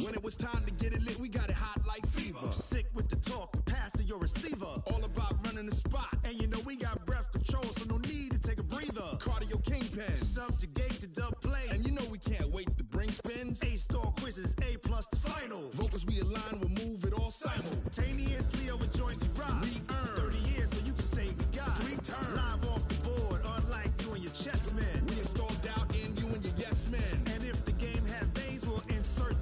When it was time to get it lit, we got it hot like fever. Sick with the talk, the pass to your receiver. All about running the spot. And you know we got breath control, so no need to take a breather. Cardio kingpin. Subjugate the dub play. And you know we can't wait to bring spins. A-star quizzes, A+ the final. Vocals we align, we'll move it all simultaneously over joints we rock. We earn 30 years so you can say we got 3 turns. Live off the board, unlike you and your chess men. We install doubt in you and your yes men. And if the game had veins, we'll insert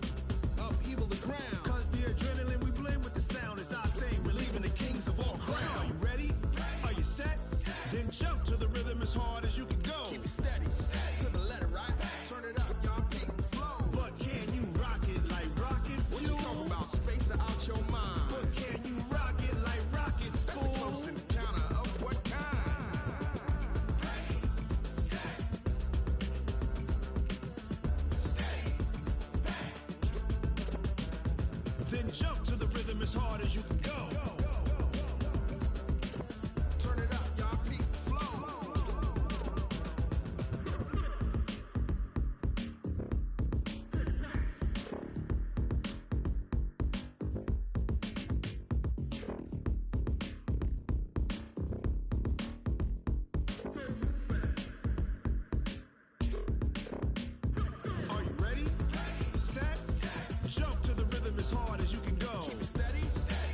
upheaval the ground. Cause the adrenaline we blend with the sound is our thing. We're leaving the kings of all crowns. Are you ready? Are you set? Then jump to the rhythm as hard as you can go. Keep it steady, to the letter, right? Turn it up, y'all, peak the flow. But can you rock it like rocket fuel? What you talking about? Space out your mind. But can you rock it like rockets, That's fool? a close encounter of what kind? Ready, set, steady, back. Then jump to the rhythm as hard as you can go. Turn it up, y'all, peak the flow. Are you ready? Set, jump to the rhythm as hard as you can go. Keep it steady,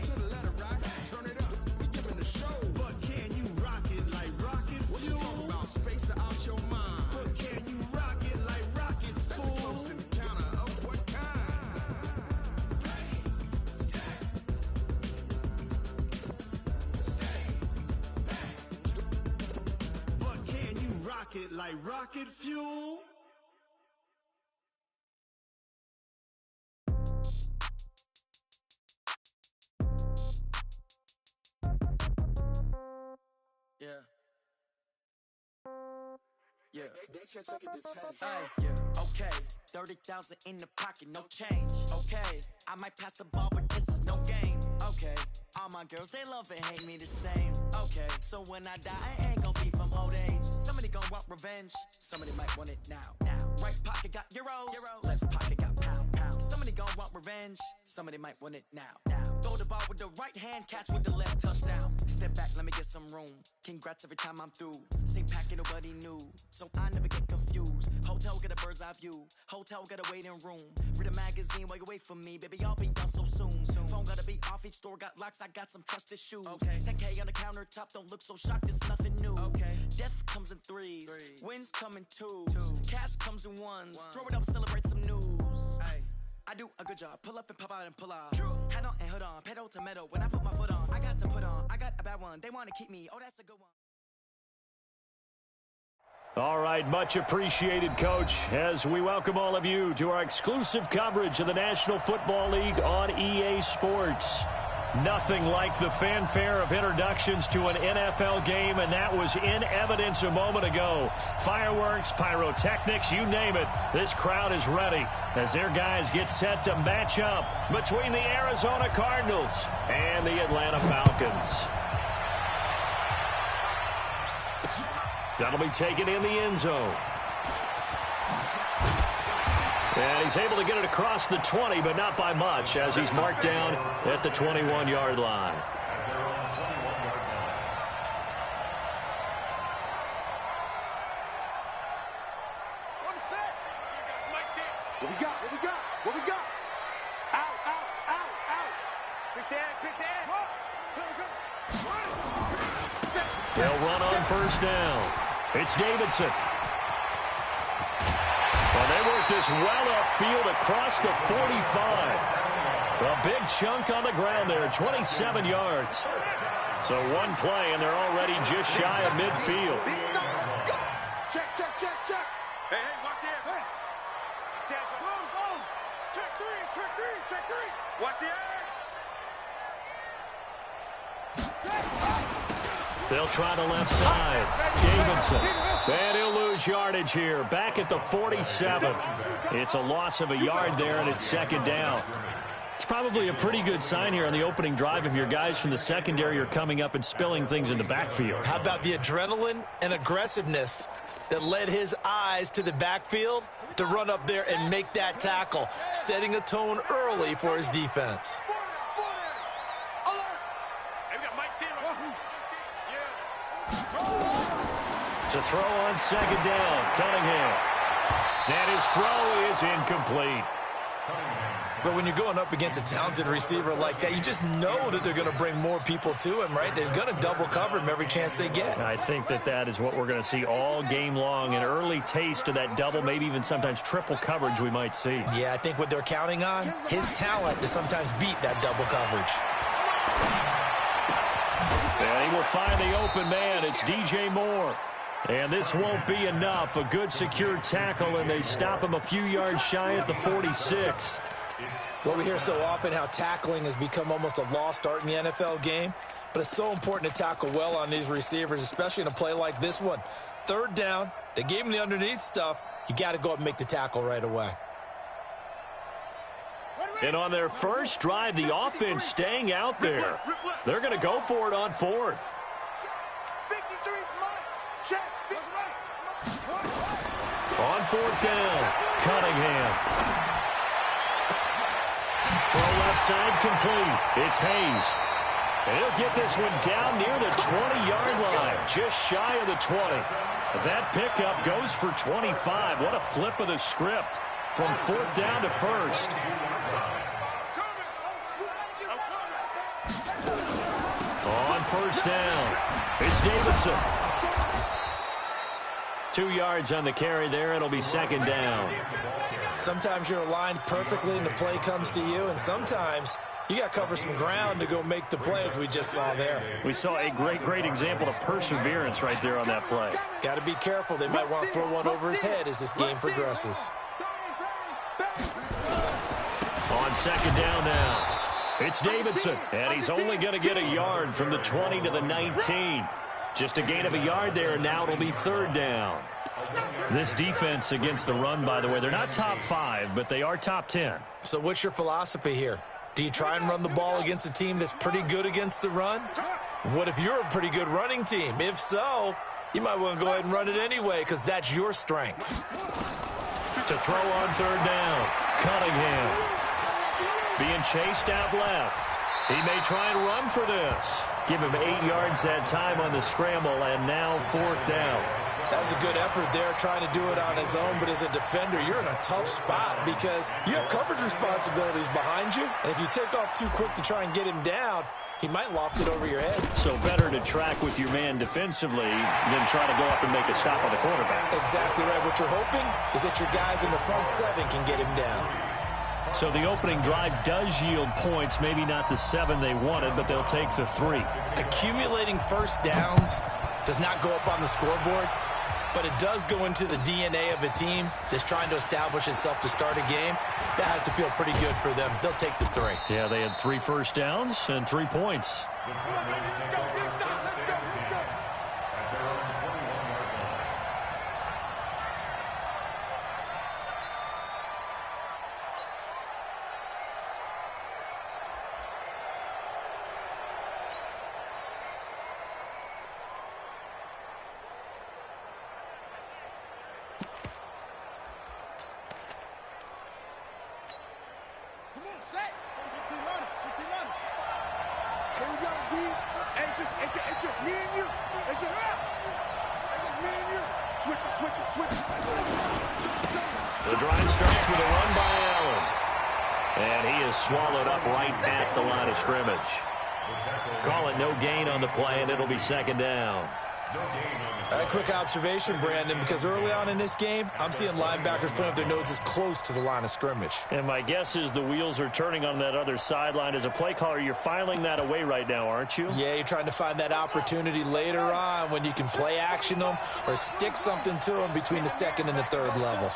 to the letter, right? Turn it up, we giving the show. But can you rock it like rocket What you fuel? talking about? Space out your mind. But can you rock it like rockets, That's a fool? close encounter of what kind? Ready, set, steady, back. But can you rock it like rocket fuel? Yeah. Yeah. They should take it to 10. Hey, yeah. Okay. 30,000 in the pocket, no change. Okay. I might pass the ball, but this is no game. Okay. All my girls, they love and hate me the same. Okay. So when I die, I ain't gonna be from old age. Somebody gonna want revenge. Somebody might want it now. Right pocket got euros. Left pocket got pounds. Somebody gonna want revenge. Somebody might want it now. Throw the ball with the right hand, catch with the left, touchdown. Step back, let me get some room. Congrats every time I'm through. Same packet, nobody knew. So I never get confused. Hotel get a bird's eye view. Hotel get a waiting room. Read a magazine while you wait for me. Baby, I'll be done so soon. Phone gotta be off, each store got locks. I got some trusted shoes. Okay. 10K on the countertop, don't look so shocked, it's nothing new. Okay. Death comes in threes. Wins come in twos. Cash comes in ones. Throw it up, celebrate some news. Ay. I do a good job. Pull up and pop out and pull out. Head on and hood on. Pedal to metal. When I put my foot on, I got to put on. I got a bad one. They want to keep me. Oh, that's a good one. All right, much appreciated, Coach, as we welcome all of you to our exclusive coverage of the National Football League on EA Sports. Nothing like the fanfare of introductions to an NFL game, and that was in evidence a moment ago. Fireworks, pyrotechnics, you name it. This crowd is ready as their guys get set to match up between the Arizona Cardinals and the Atlanta Falcons. That'll be taken in the end zone. And he's able to get it across the 20, but not by much, as he's marked down at the 21-yard line. What we got? What we got? What we got? Out, out, out, out. Quick that, quick that. They'll run on first down. It's Davidson. Well, they worked this well upfield across the 45. A big chunk on the ground there, 27 yards. So one play, and they're already just shy of midfield. Let's go. Check, check, check, check. Hey, hey, watch it. Hey. Check, boom, boom. Check three, check three, check three. Watch the edge. Check. They'll try the left side. Davidson. And he'll lose yardage here. Back at the 47. It's a loss of a yard there, and it's second down. It's probably a pretty good sign here on the opening drive if your guys from the secondary are coming up and spilling things in the backfield. How about the adrenaline and aggressiveness that led his eyes to the backfield to run up there and make that tackle, setting a tone early for his defense. To throw on second down, Cunningham. And his throw is incomplete. But when you're going up against a talented receiver like that, you just know that they're going to bring more people to him, right? They're going to double cover him every chance they get. I think that is what we're going to see all game long, an early taste of that double, maybe even sometimes triple coverage we might see. Yeah, I think what they're counting on, his talent to sometimes beat that double coverage. And he will find the open man. It's DJ Moore. And this won't be enough. A good secure tackle, and they stop him a few yards shy at the 46. Well, we hear so often how tackling has become almost a lost art in the NFL game, but it's so important to tackle well on these receivers, especially in a play like this one. Third down, they gave him the underneath stuff. You got to go up and make the tackle right away. And on their first drive, the offense staying out there. They're going to go for it on fourth. On fourth down, Cunningham. Throw left side complete. It's Hayes. And he'll get this one down near the 20-yard line, just shy of the 20. That pickup goes for 25. What a flip of the script from fourth down to first. On first down, it's Davidson. 2 yards on the carry there. It'll be second down. Sometimes you're aligned perfectly and the play comes to you, and sometimes you got to cover some ground to go make the play, as we just saw there. We saw a great example of perseverance right there on that play. Got to be careful. They might want to throw one over his head as this game progresses. On second down now, it's Davidson, and he's only going to get a yard from the 20 to the 19. Just a gain of a yard there, and now it'll be third down. This defense against the run, by the way, they're not top 5, but they are top 10. So what's your philosophy here? Do you try and run the ball against a team that's pretty good against the run? What if you're a pretty good running team? If so, you might want to go ahead and run it anyway, because that's your strength. To throw on third down, Cunningham. Being chased out left. He may try and run for this. Give him 8 yards that time on the scramble, and now fourth down. That was a good effort there, trying to do it on his own, but as a defender, you're in a tough spot because you have coverage responsibilities behind you, and if you take off too quick to try and get him down, he might loft it over your head. So better to track with your man defensively than try to go up and make a stop on the quarterback. Exactly right. What you're hoping is that your guys in the front 7 can get him down. So the opening drive does yield points, maybe not the 7 they wanted, but they'll take the 3. Accumulating first downs does not go up on the scoreboard, but it does go into the DNA of a team that's trying to establish itself to start a game. That has to feel pretty good for them. They'll take the 3. Yeah, they had 3 first downs and 3 points. The drive starts with a run by Allen. And he is swallowed up right at the line of scrimmage. Call it no gain on the play, and it'll be second down. A quick observation, Brandon, because early on in this game, I'm seeing linebackers playing with their noses close to the line of scrimmage. And my guess is the wheels are turning on that other sideline. As a play caller, you're filing that away right now, aren't you? Yeah, you're trying to find that opportunity later on when you can play action them or stick something to them between the second and the third level.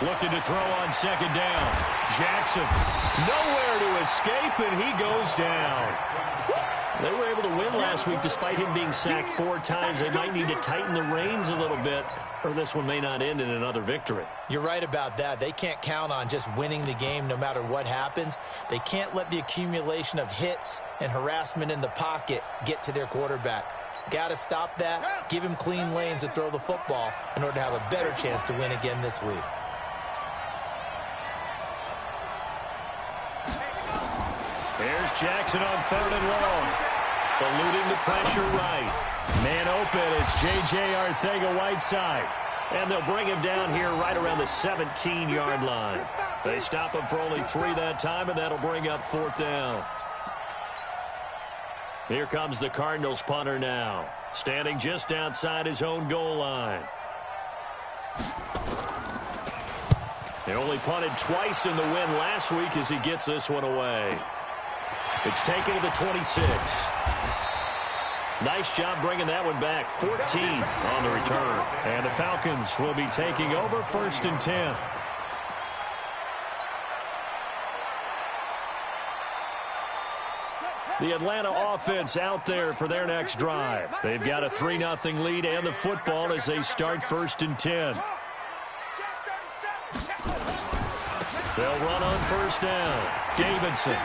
Looking to throw on second down. Jackson, nowhere to escape, and he goes down. They were able to win last week despite him being sacked 4 times. They might need to tighten the reins a little bit, or this one may not end in another victory. You're right about that. They can't count on just winning the game no matter what happens. They can't let the accumulation of hits and harassment in the pocket get to their quarterback. Got to stop that, give him clean lanes to throw the football in order to have a better chance to win again this week. Here's Jackson on 3rd and long. Eluding the pressure right. Man open, it's J.J. Arcega-Whiteside. And they'll bring him down here right around the 17-yard line. They stop him for only 3 that time, and that'll bring up 4th down. Here comes the Cardinals punter now, standing just outside his own goal line. He only punted twice in the win last week as he gets this one away. It's taken to the 26. Nice job bringing that one back. 14 on the return. And the Falcons will be taking over 1st and 10. The Atlanta offense out there for their next drive. They've got a 3-0 lead and the football as they start 1st and 10. They'll run on 1st down. Davidson.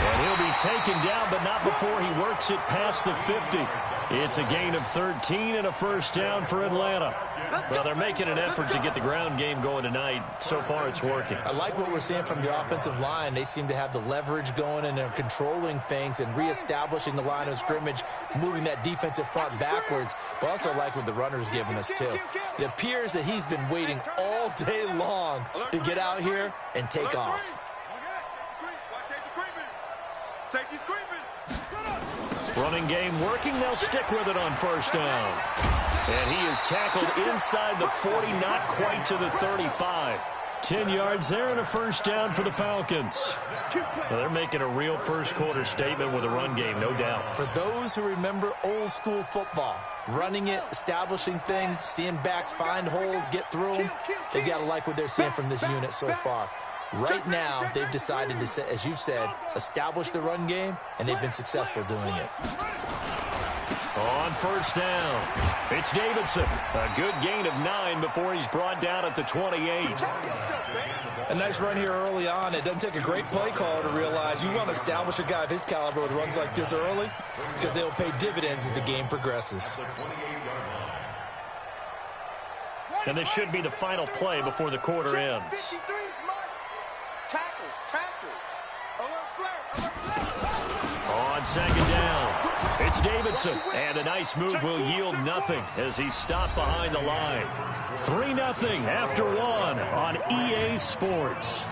And he'll be taken down, but not before he works it past the 50. It's a gain of 13 and a 1st down for Atlanta. Well, they're making an effort to get the ground game going tonight. So far, it's working. I like what we're seeing from the offensive line. They seem to have the leverage going, and they're controlling things and reestablishing the line of scrimmage, moving that defensive front backwards. But also like what the runner's giving us, too. It appears that he's been waiting all day long to get out here and take off. Safety's creeping. Running game working. They'll stick with it on 1st down. And he is tackled inside the 40, not quite to the 35. 10 yards there and a 1st down for the Falcons. Well, they're making a real first-quarter statement with a run game, no doubt. For those who remember old-school football, running it, establishing things, seeing backs find holes, get through them, they've got to like what they're seeing from this unit so far. Right now, they've decided to, as you said, establish the run game, and they've been successful doing it. On 1st down, it's Davidson. A good gain of 9 before he's brought down at the 28. A nice run here early on. It doesn't take a great play caller to realize you want to establish a guy of his caliber with runs like this early because they'll pay dividends as the game progresses. And this should be the final play before the quarter ends. On 2nd down, it's Davidson. And a nice move will yield nothing as he's stopped behind the line. 3-0 after 1 on EA Sports.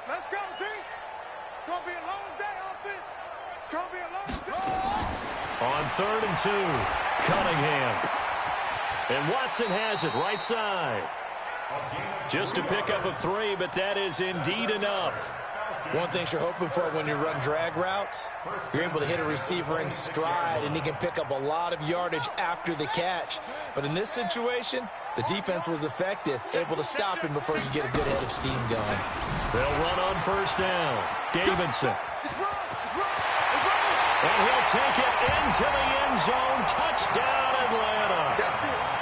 Let's go, D. It's going to be a long day offense. It's going to be a long day. On 3rd and 2, Cunningham. And Watson has it right side. Just a pickup of 3, but that is indeed enough. One thing you're hoping for when you run drag routes, you're able to hit a receiver in stride, and he can pick up a lot of yardage after the catch. But in this situation, the defense was effective, able to stop him before you get a good head of steam going. They'll run on 1st down. Davidson. And he'll take it into the end zone. Touchdown, Atlanta.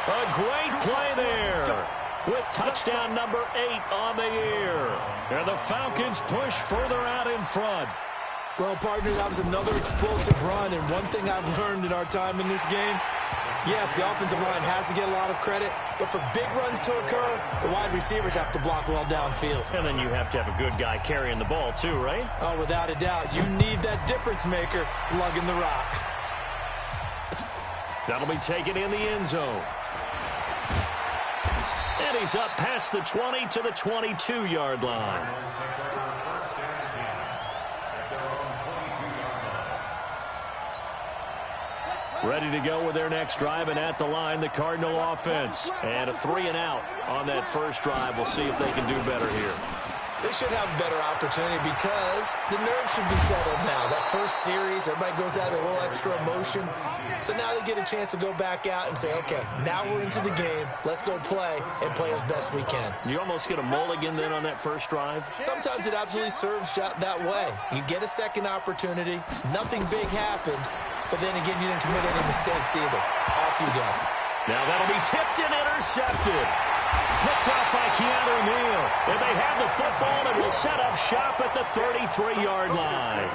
A great play there with touchdown number 8 on the year. And the Falcons push further out in front. Well, partner, that was another explosive run, and one thing I've learned in our time in this game, yes, the offensive line has to get a lot of credit, but for big runs to occur, the wide receivers have to block well downfield. And then you have to have a good guy carrying the ball too, right? Oh, without a doubt. You need that difference maker lugging the rock. That'll be taken in the end zone. And he's up past the 20 to the 22-yard line. Ready to go with their next drive, and at the line, the Cardinal offense. And a 3-and-out on that first drive. We'll see if they can do better here. They should have a better opportunity because the nerves should be settled now. That first series, everybody goes out a little extra emotion. So now they get a chance to go back out and say, okay, now we're into the game. Let's go play and play as best we can. You almost get a mulligan then on that first drive? Sometimes it absolutely serves that way. You get a second opportunity. Nothing big happened. But then again, you didn't commit any mistakes either. Off you go. Now that'll be tipped and intercepted. Picked off by Keanu Neal. And they have the football and will set up shop at the 33-yard line.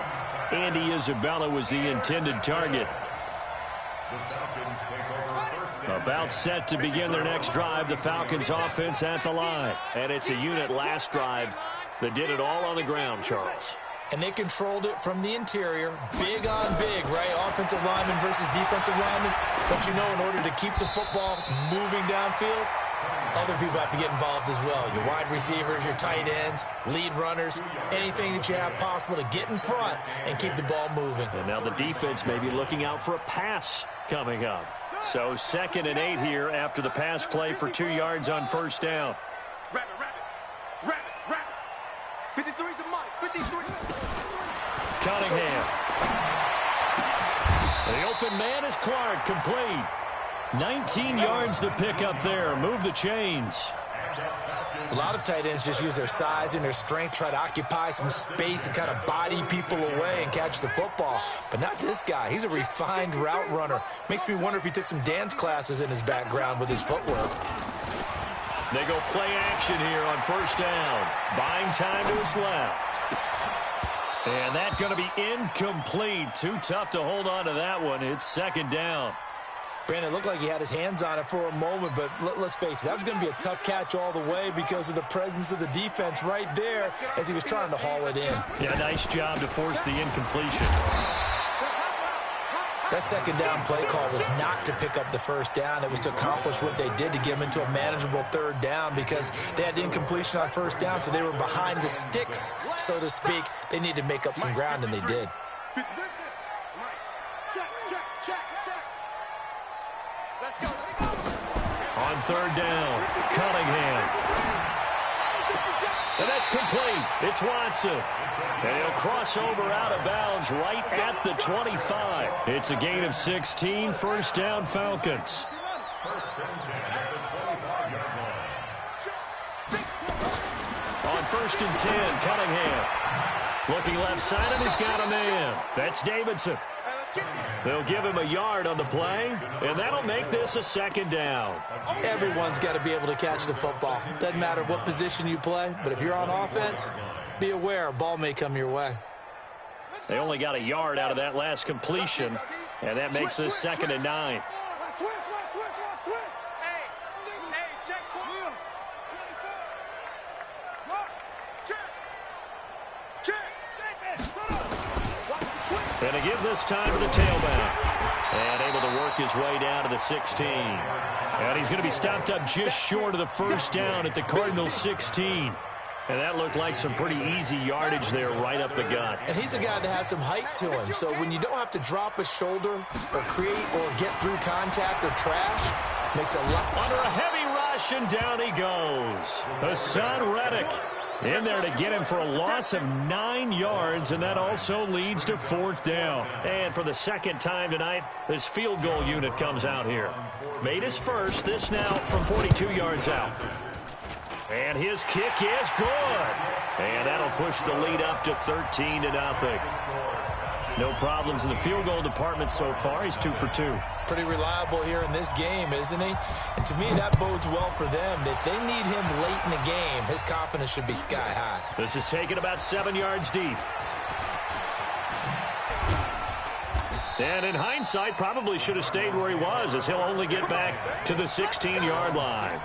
Andy Isabella was the intended target. About set to begin their next drive, the Falcons offense at the line. And it's a unit last drive that did it all on the ground, Charles. And they controlled it from the interior. Big on big, right? Offensive lineman versus defensive lineman. But you know, in order to keep the football moving downfield, other people have to get involved as well. Your wide receivers, your tight ends, lead runners, anything that you have possible to get in front and keep the ball moving. And now the defense may be looking out for a pass coming up. So 2nd and 8 here after the pass play for 2 yards on first down. Rabbit. 53's the mic. 53. Cunningham. The open man is Clark, complete. 19 yards to pick up there. Move the chains. A lot of tight ends just use their size and their strength, try to occupy some space and kind of body people away and catch the football. But not this guy. He's a refined route runner. Makes me wonder if he took some dance classes in his background with his footwork. They go play action here on first down. Buying time to his left. And that's going to be incomplete. Too tough to hold on to that one. It's 2nd down. Brandon, it looked like he had his hands on it for a moment, but let's face it, that was going to be a tough catch all the way because of the presence of the defense right there as he was trying to haul it in. Yeah, nice job to force the incompletion. That 2nd down play call was not to pick up the first down. It was to accomplish what they did to get them into a manageable 3rd down because they had incompletion on first down, so they were behind the sticks, so to speak. They needed to make up some ground, and they did. On 3rd down, Cunningham. And that's complete. It's Watson. And he'll cross over out of bounds right at the 25. It's a gain of 16. First down, Falcons. On 1st and 10, Cunningham. Looking left side, and he's got a man. That's Davidson. They'll give him a yard on the play, and that'll make this a 2nd down. Everyone's got to be able to catch the football. Doesn't matter what position you play, but if you're on offense, be aware a ball may come your way. They only got a yard out of that last completion, and that makes this 2nd and 9. And to give this time to the tailback. And able to work his way down to the 16. And he's going to be stopped up just short of the first down at the Cardinals' 16. And that looked like some pretty easy yardage there right up the gut. And he's a guy that has some height to him. So when you don't have to drop a shoulder or create or get through contact or trash, makes it a lot. Under a heavy rush, and down he goes. Hassan Reddick in there to get him for a loss of 9 yards, and that also leads to 4th down. And for the 2nd time tonight, this field goal unit comes out here. Made his first, this now from 42 yards out. And his kick is good. And that'll push the lead up to 13-0. No problems in the field goal department so far. He's 2 for 2. Pretty reliable here in this game, isn't he? And to me, that bodes well for them. If they need him late in the game, his confidence should be sky high. This is taken about 7 yards deep. And in hindsight, probably should have stayed where he was, as he'll only get back to the 16-yard line.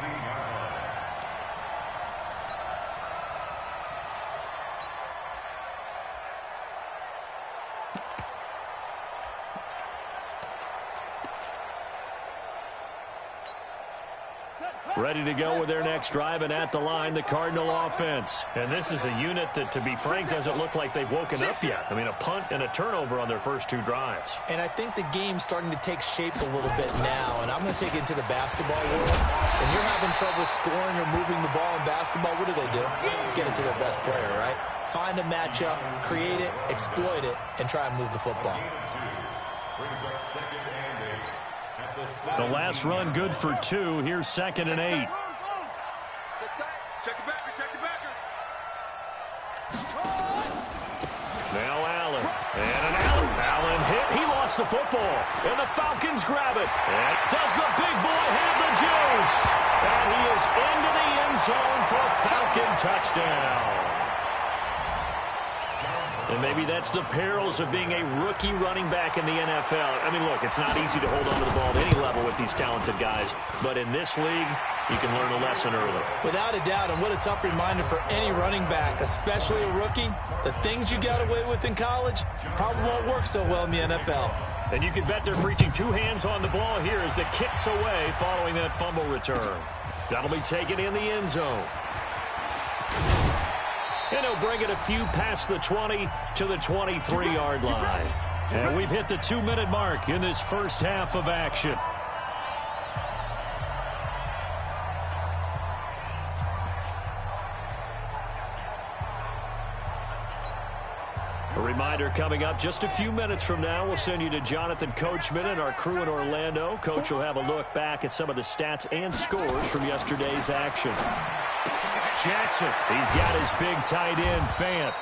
ready to go with their next drive, and at the line, the Cardinal offense. And this is a unit that, to be frank, doesn't look like they've woken up yet. I mean, a punt and a turnover on their first 2 drives. And I think the game's starting to take shape a little bit now, and I'm going to take it to the basketball world. When you're having trouble scoring or moving the ball in basketball, what do? Get it to their best player, right? Find a matchup, create it, exploit it, and try and move the football. The last run good for 2. Here's 2nd and 8. Check the backer, check the backer. Now Allen. And an Allen hit. He lost the football. And the Falcons grab it. And does the big boy have the juice? And he is into the end zone for a Falcon touchdown. And maybe that's the perils of being a rookie running back in the NFL. I mean, look, it's not easy to hold on to the ball at any level with these talented guys. But in this league, you can learn a lesson early. Without a doubt, and what a tough reminder for any running back, especially a rookie. The things you got away with in college probably won't work so well in the NFL. And you can bet they're preaching 2 hands on the ball here as the kick's away following that fumble return. That'll be taken in the end zone. And he'll bring it a few past the 20 to the 23-yard line. And we've hit the 2-minute mark in this first half of action. A reminder coming up just a few minutes from now. We'll send you to Jonathan Coachman and our crew in Orlando. Coach will have a look back at some of the stats and scores from yesterday's action. Jackson, he's got his big tight end, Fant.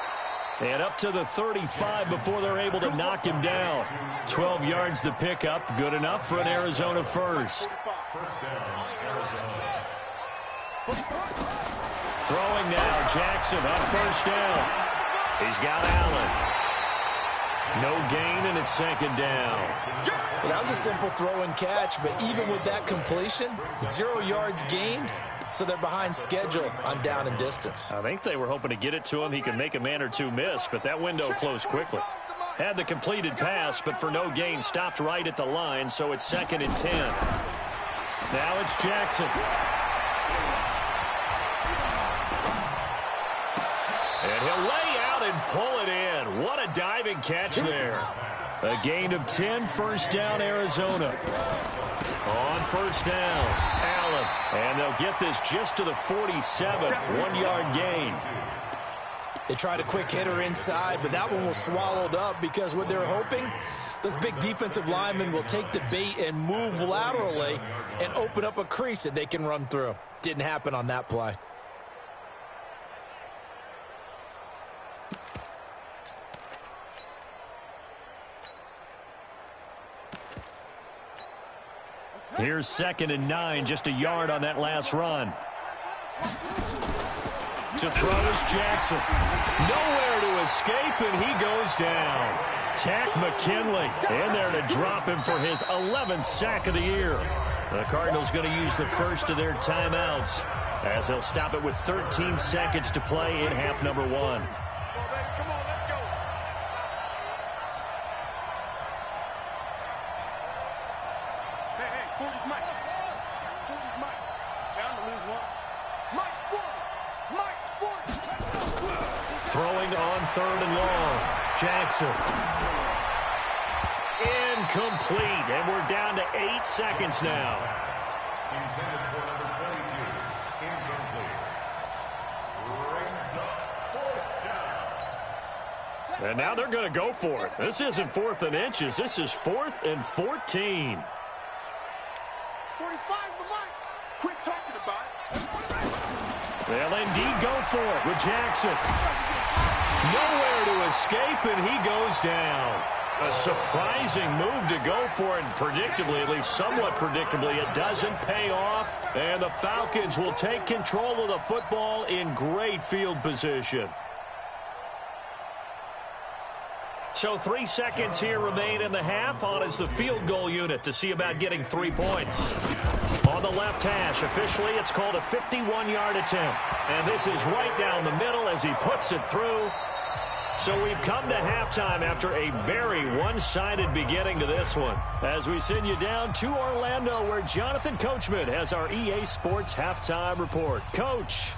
And up to the 35 before they're able to knock him down. 12 yards to pick up. Good enough for an Arizona first. Throwing now, Jackson on first down. He's got Allen. No gain, and it's 2nd down. Well, that was a simple throw and catch, but even with that completion, 0 yards gained. So they're behind schedule on down and distance. I think they were hoping to get it to him. He could make a man or 2 miss, but that window closed quickly. Had the completed pass, but for no gain, stopped right at the line, so it's 2nd and 10. Now it's Jackson. And he'll lay out and pull it in. What a diving catch there. A gain of 10, first down, Arizona. On first down, Allen. And they'll get this just to the 47, 1-yard gain. They tried a quick hitter inside, but that one was swallowed up because what they're hoping, those big defensive linemen will take the bait and move laterally and open up a crease that they can run through. Didn't happen on that play. Here's 2nd and 9, just a yard on that last run. To throw is Jackson. Nowhere to escape, and he goes down. Tack McKinley in there to drop him for his 11th sack of the year. The Cardinals going to use the first of their timeouts as they'll stop it with 13 seconds to play in half number 1. Throwing on 3rd and long. Jackson. Incomplete. And we're down to 8 seconds now. Intended for number 22. Incomplete. Brings up 4th down. And now they're going to go for it. This isn't 4th and inches. This is 4th and 14. 45 the mic. Quit talking about it. They'll indeed go for it with Jackson. Nowhere to escape, and he goes down. A surprising move to go for it, and predictably, at least somewhat predictably, it doesn't pay off. And the Falcons will take control of the football in great field position. So 3 seconds here remain in the half. On is the field goal unit to see about getting 3 points. On the left hash, officially, it's called a 51-yard attempt. And this is right down the middle as he puts it through. So we've come to halftime after a very one-sided beginning to this one. As we send you down to Orlando, where Jonathan Coachman has our EA Sports Halftime Report. Coach.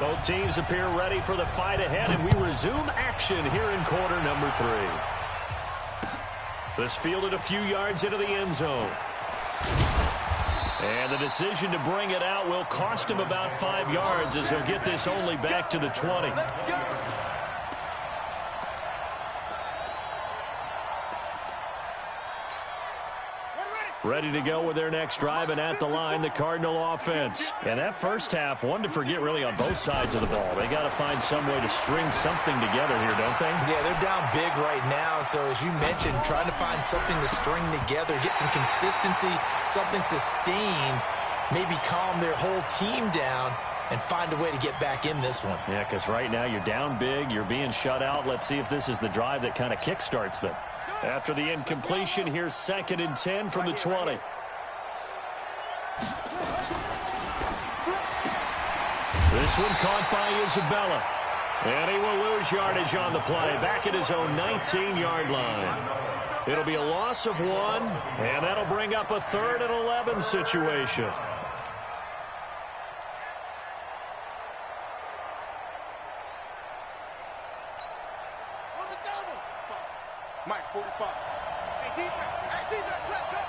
Both teams appear ready for the fight ahead, and we resume action here in quarter number 3. This fielded a few yards into the end zone. And the decision to bring it out will cost him about 5 yards as he'll get this only back to the 20. Ready to go with their next drive, and at the line, the Cardinal offense. And that first half, one to forget really on both sides of the ball. They got to find some way to string something together here, don't they? Yeah, they're down big right now. So as you mentioned, trying to find something to string together, get some consistency, something sustained, maybe calm their whole team down and find a way to get back in this one. Yeah, because right now you're down big, you're being shut out. Let's see if this is the drive that kind of kickstarts them. After the incompletion, here's 2nd and 10 from the 20. This one caught by Isabella. And he will lose yardage on the play, back at his own 19-yard line. It'll be a loss of 1, and that'll bring up a 3rd and 11 situation. Mike, 45. Hey, defense. Hey, defense. Let's go.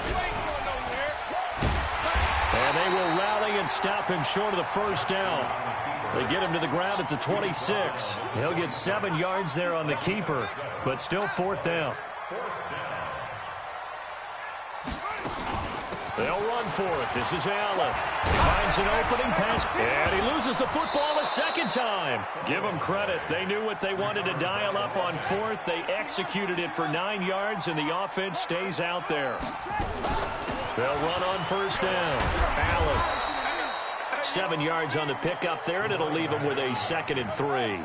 You ain't going nowhere. And they will rally and stop him short of the first down. They get him to the ground at the 26. He'll get 7 yards there on the keeper, but still 4th down. They'll run for it. This is Allen. He finds an opening pass, and he loses the football a second time. Give them credit. They knew what they wanted to dial up on 4th. They executed it for 9 yards, and the offense stays out there. They'll run on first down. Allen. 7 yards on the pickup there, and it'll leave them with a 2nd and 3.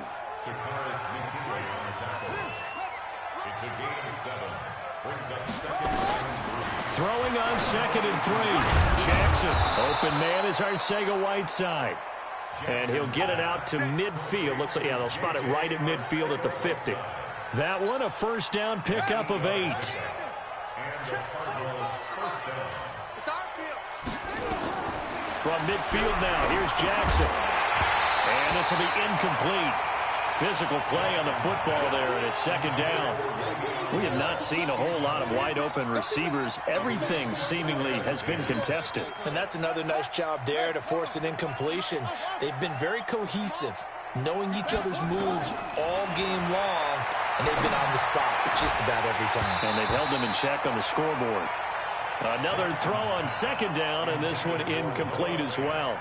Throwing on 2nd and 3. Jackson. Open man is Arcega-Whiteside. And he'll get it out to midfield. Looks like, yeah, they'll spot it right at midfield at the 50. That one, a first down pickup of 8. From midfield now, here's Jackson. And this will be incomplete. Physical play on the football there, and it's 2nd down. We have not seen a whole lot of wide-open receivers. Everything seemingly has been contested. And that's another nice job there to force an incompletion. They've been very cohesive, knowing each other's moves all game long, and they've been on the spot just about every time. And they've held them in check on the scoreboard. Another throw on 2nd down, and this one incomplete as well.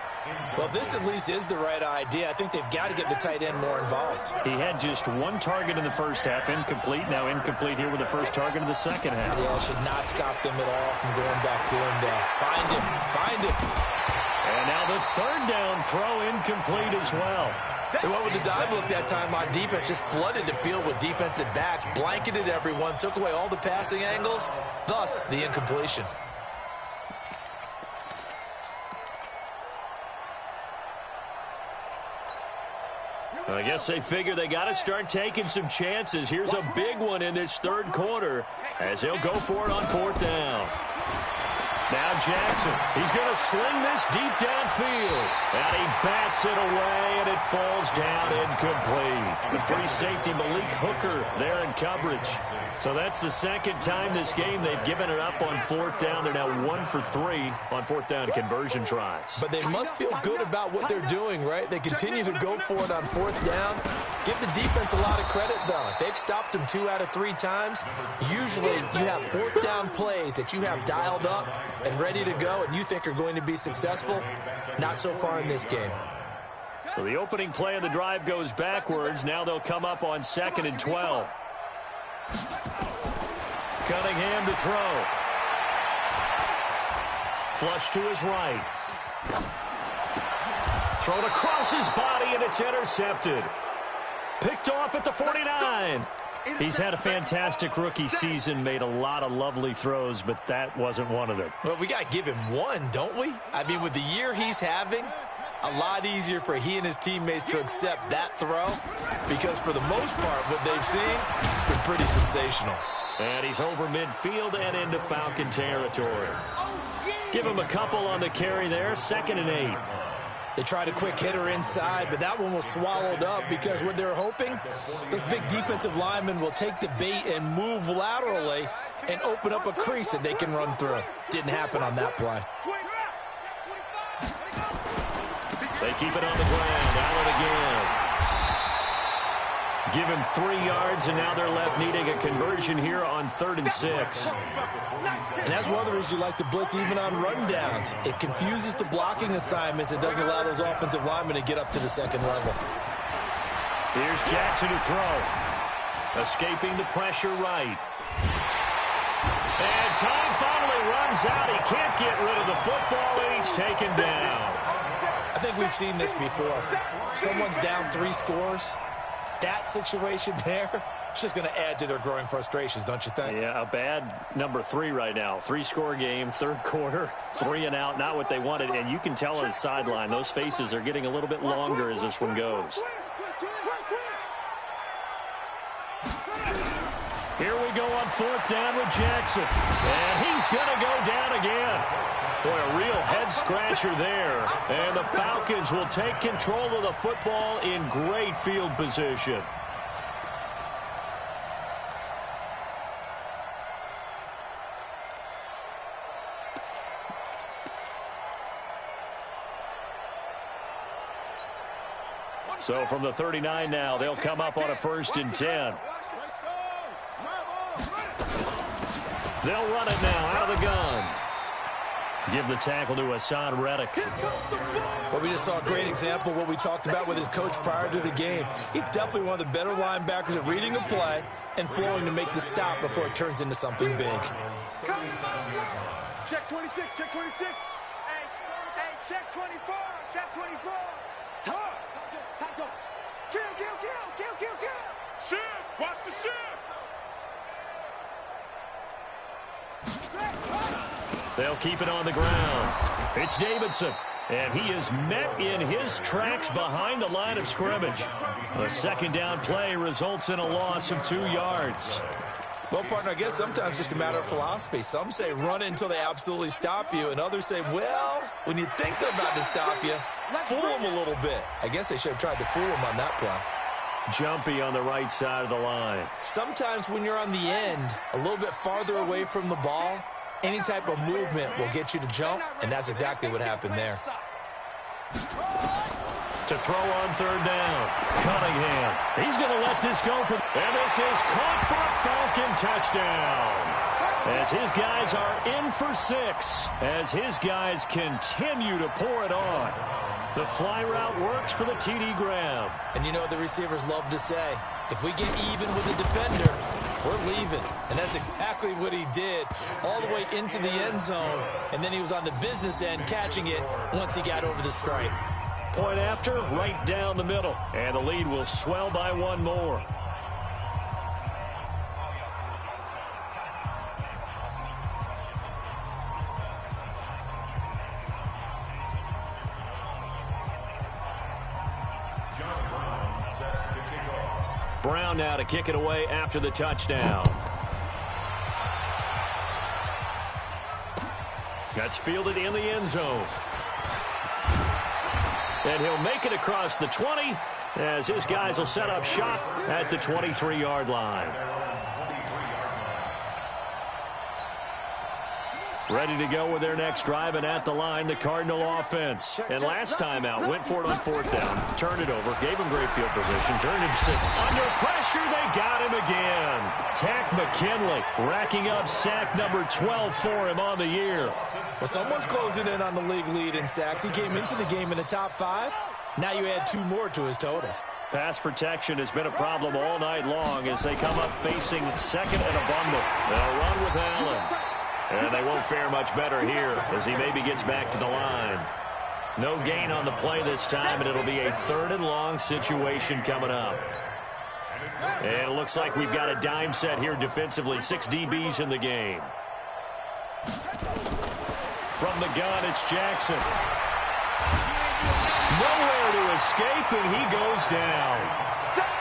Well, this at least is the right idea. I think they've got to get the tight end more involved. He had just 1 target in the first half, incomplete. Now incomplete here with the first target of the second half. Yeah, should not stop them at all from going back to him to find him. And now the 3rd down throw incomplete as well. They went with the dive look that time on defense, just flooded the field with defensive backs, blanketed everyone, took away all the passing angles, thus the incompletion. I guess they figure they got to start taking some chances. Here's a big one in this 3rd quarter as he'll go for it on 4th down. Now Jackson, he's going to sling this deep downfield. And he bats it away, and it falls down incomplete. The free safety, Malik Hooker, there in coverage. So that's the 2nd time this game they've given it up on 4th down. They're now 1 for 3 on 4th down conversion tries. But they must feel good about what they're doing, right? They continue to go for it on 4th down. Give the defense a lot of credit, though. They've stopped them 2 out of 3 times. Usually you have 4th down plays that you have dialed up and ready to go and you think are going to be successful. Not so far in this game. So the opening play of the drive goes backwards. Now they'll come up on 2nd and 12. Cunningham to throw. Flush to his right. Thrown across his body, and it's intercepted. Picked off at the 49. He's had a fantastic rookie season, made a lot of lovely throws, but that wasn't one of them. Well, we got to give him one, don't we? I mean, with the year he's having, a lot easier for he and his teammates to accept that throw because for the most part, what they've seen, it's been pretty sensational. And he's over midfield and into Falcon territory. Give him a couple on the carry there, 2nd and 8. They tried a quick hitter inside, but that one was swallowed up because what they're hoping, those big defensive linemen will take the bait and move laterally and open up a crease that they can run through. Didn't happen on that play. They keep it on the ground. Allen again. Give him 3 yards, and now they're left needing a conversion here on 3rd and 6. And that's one of the reasons you like to blitz even on rundowns. It confuses the blocking assignments. It doesn't allow those offensive linemen to get up to the 2nd level. Here's Jackson to throw. Escaping the pressure right. And time finally runs out. He can't get rid of the football, and he's taken down. I think we've seen this before. Someone's down 3 scores. That situation there, it's just going to add to their growing frustrations, don't you think? Yeah, a bad number 3 right now. 3-score game, 3rd quarter, 3 and out, not what they wanted. And you can tell on the sideline, those faces are getting a little bit longer as this one goes. Here we go on 4th down with Jackson. And he's going to go down again. Boy, a real head-scratcher there. And the Falcons will take control of the football in great field position. So from the 39 now, they'll come up on a 1st and 10. They'll run it now out of the gun. Give the tackle to Hassan Reddick. Well, we just saw a great example of what we talked about with his coach prior to the game. He's definitely one of the better linebackers at reading a play and flowing to make the stop before it turns into something big. Check 26, check 26. Hey, check 24, check 24. Talk. Kill. Shift, watch the shift. They'll keep it on the ground. It's Davidson, and he is met in his tracks behind the line of scrimmage. A 2nd down play results in a loss of 2 yards. Well, partner, I guess sometimes it's just a matter of philosophy. Some say run until they absolutely stop you, and others say, well, when you think they're about to stop you, fool them a little bit. I guess they should have tried to fool them on that play. Jumpy on the right side of the line. Sometimes when you're on the end, a little bit farther away from the ball, any type of movement will get you to jump, and that's exactly what happened there. To throw on 3rd down. Cunningham. He's going to let this go. And this is caught for a Falcon touchdown. As his guys are in for 6. As his guys continue to pour it on. The fly route works for the TD grab. And you know what the receivers love to say? If we get even with the defender, we're leaving. And that's exactly what he did all the way into the end zone. And then he was on the business end catching it once he got over the stripe. Point after, right down the middle. And the lead will swell by 1 more. Brown now to kick it away after the touchdown. That's fielded in the end zone. And he'll make it across the 20 as his guys will set up shop at the 23-yard line. Ready to go with their next drive, and at the line, the Cardinal offense. And last time out, went for it on 4th down, turned it over, gave him great field position, turned him 6. Under pressure, they got him again. Tack McKinley racking up sack number 12 for him on the year. Well, someone's closing in on the league lead in sacks. He came into the game in the top 5. Now you add 2 more to his total. Pass protection has been a problem all night long as they come up facing 2nd and a bundle. They'll run with Allen. And they won't fare much better here as he maybe gets back to the line. No gain on the play this time, and it'll be a 3rd and long situation coming up. And it looks like we've got a dime set here defensively. 6 DBs in the game. From the gun, it's Jackson. Nowhere to escape, and he goes down.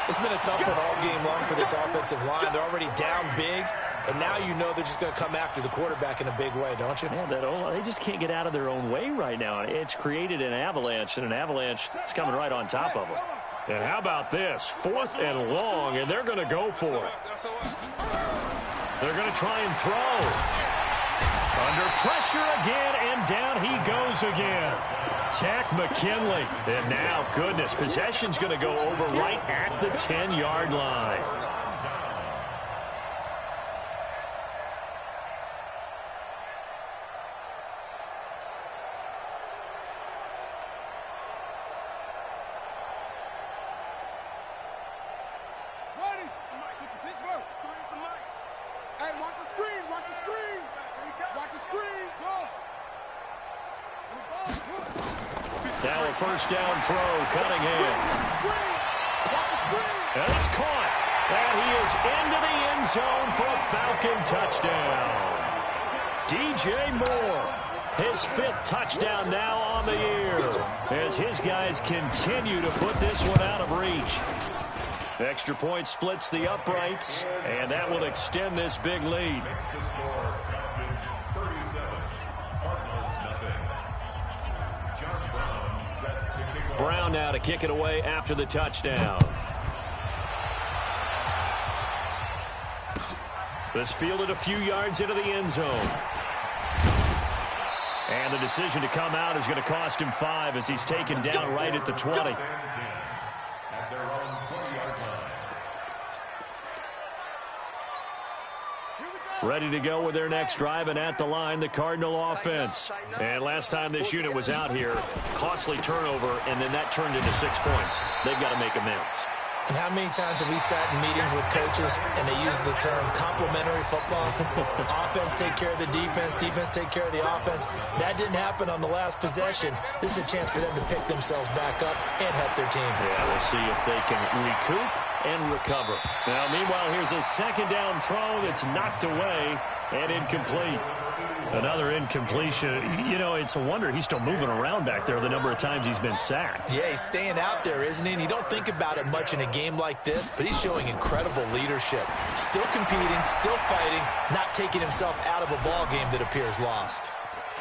It's been a tough one all game long for this offensive line. They're already down big, and now you know they're just going to come after the quarterback in a big way, don't you? Yeah, they just can't get out of their own way right now. It's created an avalanche, and an avalanche is coming right on top of them. And how about this? 4th and long, and they're going to go for it. They're going to try and throw. Under pressure again, and down he goes again. Tack McKinley. And now, goodness, possession's going to go over right at the 10-yard line. Ready? Pittsburgh. Hey, watch the screen. Watch the screen. Watch the screen. Go. Now a first down throw, Cunningham. And it's caught. And he is into the end zone for a Falcon touchdown. DJ Moore, his 5th touchdown now on the year, as his guys continue to put this one out of reach. Extra point splits the uprights, and that will extend this big lead. Brown now to kick it away after the touchdown. This fielded a few yards into the end zone. And the decision to come out is going to cost him 5 as he's taken down right at the 20. Ready to go with their next drive, and at the line, the Cardinal offense. And last time this unit was out here, costly turnover, and then that turned into 6 points. They've got to make amends. And how many times have we sat in meetings with coaches and they use the term complementary football? Offense take care of the defense, defense take care of the offense. That didn't happen on the last possession. This is a chance for them to pick themselves back up and help their team. Yeah, we'll see if they can recoup and recover. Now, meanwhile, here's a second down throw that's knocked away and incomplete. Another incompletion. You know, it's a wonder he's still moving around back there the number of times he's been sacked. Yeah, he's staying out there, isn't he? And you don't think about it much in a game like this, but he's showing incredible leadership. Still competing, still fighting, not taking himself out of a ball game that appears lost.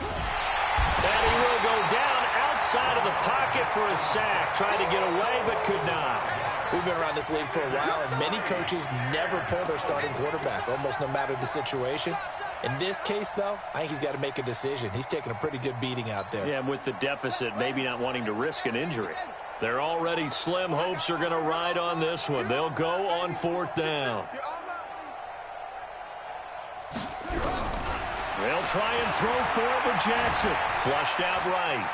And he will go down outside of the pocket for a sack. Tried to get away, but could not. We've been around this league for a while, and many coaches never pull their starting quarterback, almost no matter the situation. In this case, though, I think he's got to make a decision. He's taking a pretty good beating out there. Yeah, and with the deficit, maybe not wanting to risk an injury. Their already slim hopes are going to ride on this one. They'll go on 4th down. They'll try and throw for it with Jackson. Flushed out right.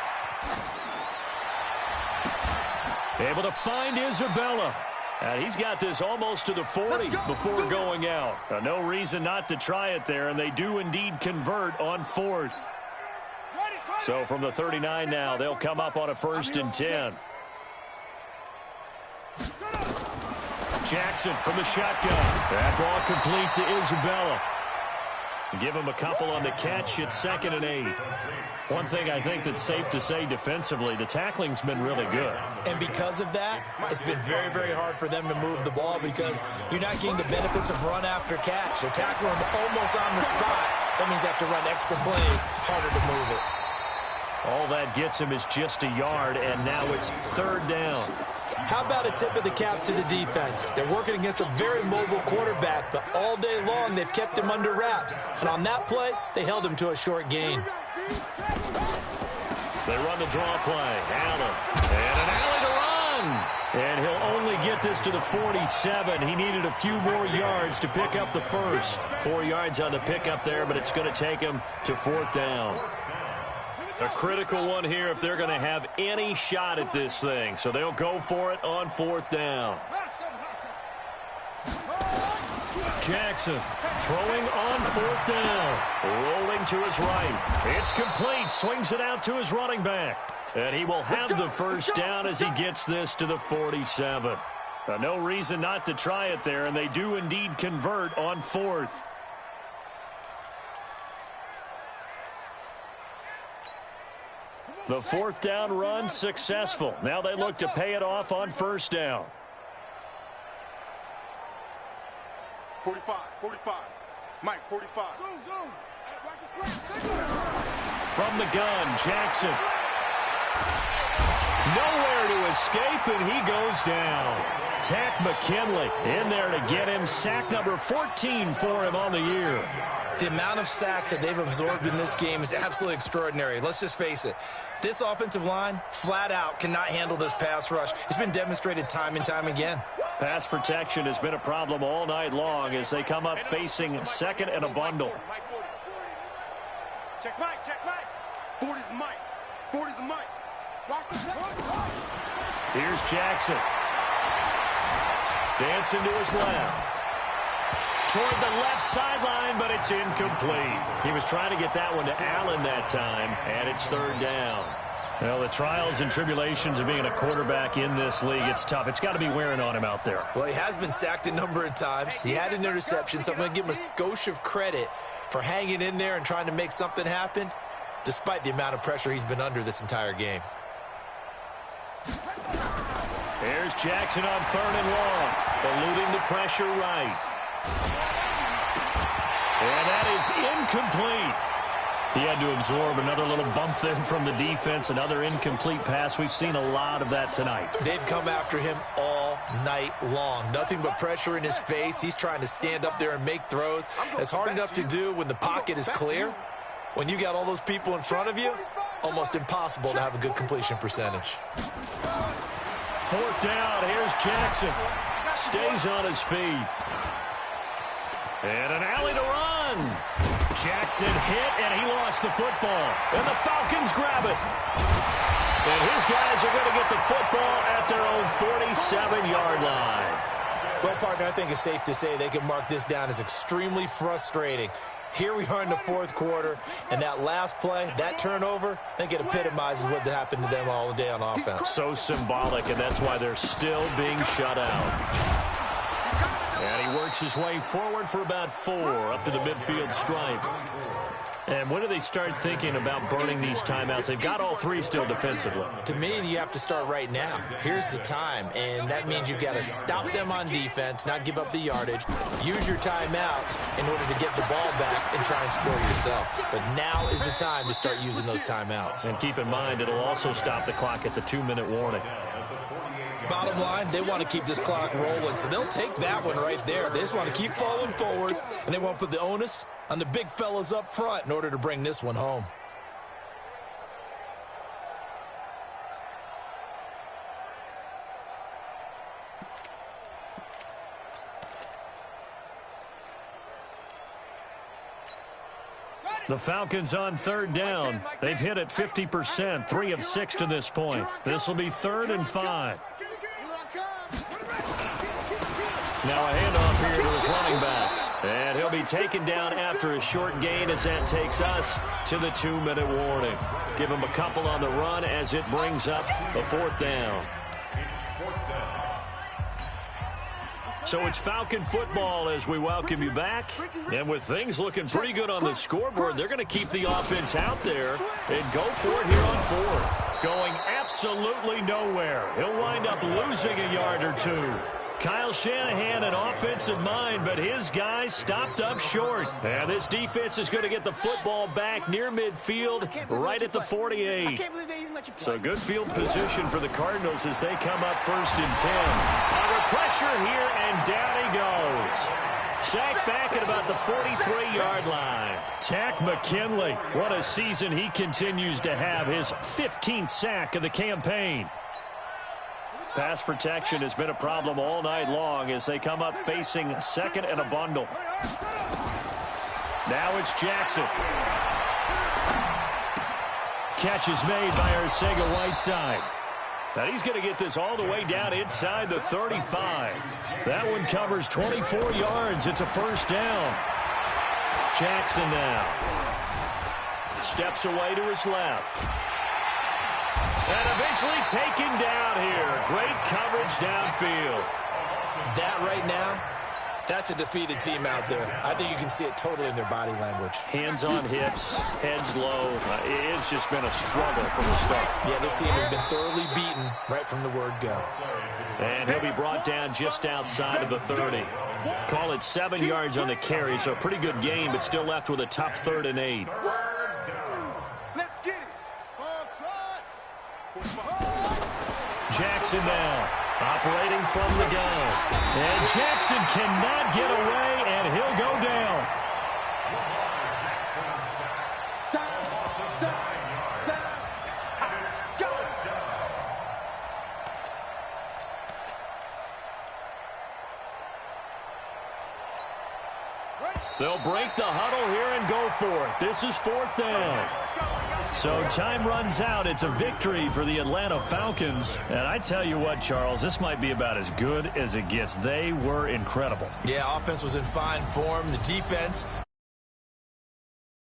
Able to find Isabella. And he's got this almost to the 40 before going out. No reason not to try it there, and they do indeed convert on 4th. So from the 39 now, they'll come up on a 1st and 10. Jackson from the shotgun. That ball complete to Isabella. Give him a couple on the catch. It's 2nd and 8. One thing I think that's safe to say defensively, the tackling's been really good. And because of that, it's been very, very hard for them to move the ball because you're not getting the benefits of run after catch. They're tackling them almost on the spot. That means they have to run extra plays, harder to move it. All that gets him is just a yard, and now it's 3rd down. How about a tip of the cap to the defense? They're working against a very mobile quarterback, but all day long they've kept him under wraps. And on that play, they held him to a short gain. They run the draw play. Allen. And an alley to run. And he'll only get this to the 47. He needed a few more yards to pick up the first. 4 yards on the pickup there, but it's going to take him to 4th down. A critical one here if they're going to have any shot at this thing. So they'll go for it on 4th down. Jackson throwing on 4th down. Rolling to his right. It's complete. Swings it out to his running back. And he will have the first down as he gets this to the 47. No reason not to try it there, and they do indeed convert on 4th. The 4th down run successful. Now they look to pay it off on 1st down. 45. Mike, 45. From the gun, Jackson. Nowhere to escape, and he goes down. Tack McKinley in there to get him. Sack number 14 for him on the year. The amount of sacks that they've absorbed in this game is absolutely extraordinary. Let's just face it. This offensive line, flat out, cannot handle this pass rush. It's been demonstrated time and time again. Pass protection has been a problem all night long as they come up facing 2nd and a bundle. Check Mike. 40's Mike. 40's Mike. Watch this. Here's Jackson. Dancing to his left. Toward the left sideline, but it's incomplete. He was trying to get that one to Allen that time, and it's 3rd down. Well, the trials and tribulations of being a quarterback in this league, it's tough. It's got to be wearing on him out there. Well, he has been sacked a number of times. He had an interception, so I'm going to give him a skosh of credit for hanging in there and trying to make something happen, despite the amount of pressure he's been under this entire game. There's Jackson on 3rd and long, eluding the pressure right. And that is incomplete. He had to absorb another little bump there from the defense, another incomplete pass. We've seen a lot of that tonight. They've come after him all night long. Nothing but pressure in his face. He's trying to stand up there and make throws. It's hard enough to do when the pocket is clear. When you got all those people in front of you, almost impossible to have a good completion percentage. 4th down. Here's Jackson. Stays on his feet. And an alley to run. Jackson hit, and he lost the football. And the Falcons grab it. And his guys are going to get the football at their own 47-yard line. Well, partner, I think it's safe to say they can mark this down as extremely frustrating. Here we are in the 4th quarter, and that last play, that turnover, I think it epitomizes what happened to them all day on offense. So symbolic, and that's why they're still being shut out. And he works his way forward for about 4 up to the midfield stripe. And when do they start thinking about burning these timeouts? They've got all 3 still defensively. To me, you have to start right now. Here's the time, and that means you've got to stop them on defense, not give up the yardage, use your timeouts in order to get the ball back and try and score yourself. But now is the time to start using those timeouts. And keep in mind, it'll also stop the clock at the 2-minute warning. Bottom line, they want to keep this clock rolling, so they'll take that one right there. They just want to keep falling forward, and they want to put the onus on the big fellas up front in order to bring this one home. The Falcons on 3rd down. They've hit it 50%, 3 of 6 to this point. This will be 3rd and 5. Now a handoff here to his running back. And he'll be taken down after a short gain as that takes us to the 2-minute warning. Give him a couple on the run as it brings up the 4th down. So it's Falcon football as we welcome you back. And with things looking pretty good on the scoreboard, they're going to keep the offense out there and go for it here on 4th. Going absolutely nowhere. He'll wind up losing a yard or 2. Kyle Shanahan, an offensive mind, but his guys stopped up short. And this defense is going to get the football back near midfield, right at the 48. So good field position for the Cardinals as they come up 1st and 10. Under pressure here, and down he goes. Sacked back at about the 43-yard line. Tack McKinley, what a season he continues to have, his 15th sack of the campaign. Pass protection has been a problem all night long as they come up facing 2nd and a bundle. Now it's Jackson. Catch is made by Arcega-Whiteside. Now he's going to get this all the way down inside the 35. That one covers 24 yards. It's a 1st down. Jackson now. Steps away to his left. And eventually taken down here. Great coverage downfield. That right now, that's a defeated team out there. I think you can see it totally in their body language. Hands on hips, heads low. It's just been a struggle from the start. Yeah, this team has been thoroughly beaten right from the word go. And he'll be brought down just outside of the 30. Call it 7 yards on the carry, so a pretty good game, but still left with a tough 3rd and 8. Let's get it. Jackson now, operating from the gun. And Jackson cannot get away, and he'll go down. They'll break the huddle here and go for it. This is 4th down. So time runs out. It's a victory for the Atlanta Falcons. And I tell you what, Charles, this might be about as good as it gets. They were incredible. Yeah, offense was in fine form. The defense